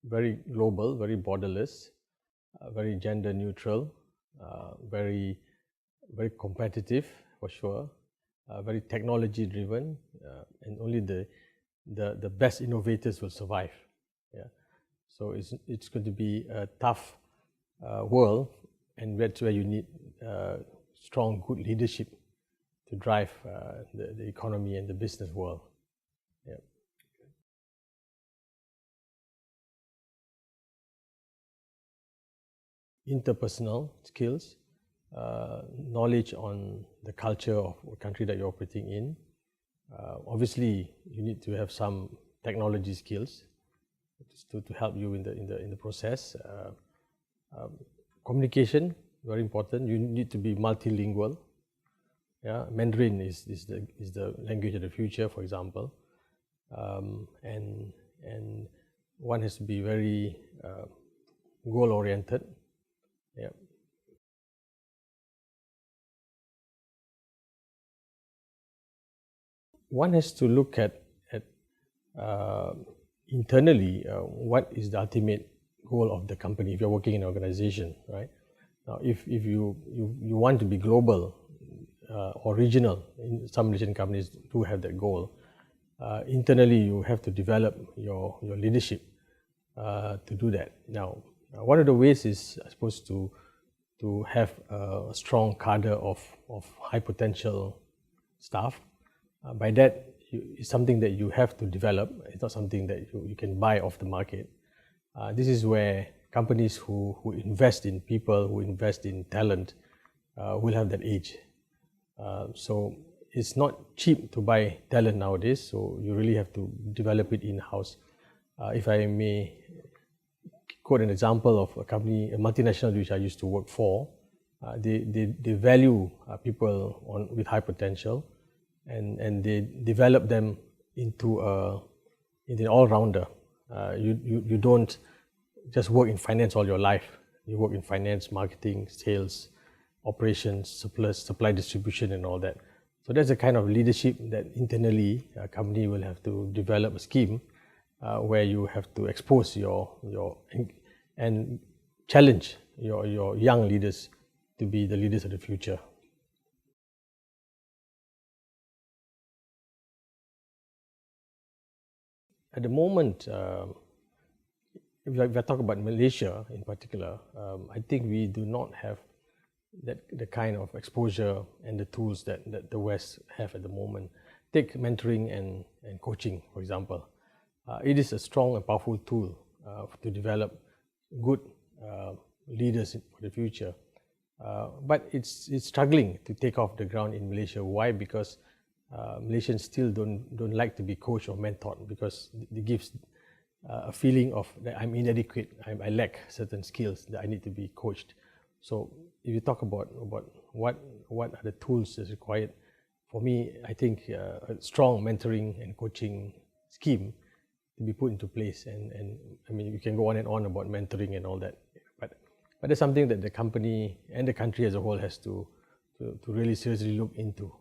very global, very borderless, very gender neutral, very competitive for sure, very technology driven, and only the best innovators will survive. Yeah, so it's going to be a tough world, and that's where you need strong, good leadership to drive the economy and the business world. Yeah. Interpersonal skills, knowledge on the culture of the country that you're operating in. Obviously, you need to have some technology skills to help you in the process. Communication, very important. You need to be multilingual. Yeah, Mandarin is the language of the future, for example, and one has to be very goal oriented. Yeah. One has to look at internally what is the ultimate goal of the company if you're working in an organization, right? Now, if you want to be global or regional, some Malaysian companies do have that goal. Internally, you have to develop your leadership to do that. Now, one of the ways is, I suppose, to have a strong cadre of high potential staff. By that, it's something that you have to develop. It's not something that you can buy off the market. This is where companies who invest in people, who invest in talent, will have that edge. So it's not cheap to buy talent nowadays, so you really have to develop it in-house. If I may quote an example of a company, a multinational which I used to work for, they value people with high potential, and they develop them into an all-rounder. You don't just work in finance all your life. You work in finance, marketing, sales, operations, supply distribution, and all that. So that's the kind of leadership that internally a company will have to develop a scheme where you have to expose and challenge your young leaders to be the leaders of the future. At the moment, if I talk about Malaysia in particular, I think we do not have the kind of exposure and the tools that the West have at the moment. Take mentoring and coaching, for example. It is a strong and powerful tool to develop good leaders for the future. But it's struggling to take off the ground in Malaysia. Why? Because Malaysians still don't like to be coached or mentored, because it gives a feeling of that I'm inadequate, I lack certain skills, that I need to be coached. So if you talk about what are the tools that's required, for me, I think a strong mentoring and coaching scheme to be put into place. And I mean, you can go on and on about mentoring and all that, but that's something that the company and the country as a whole has to really seriously look into.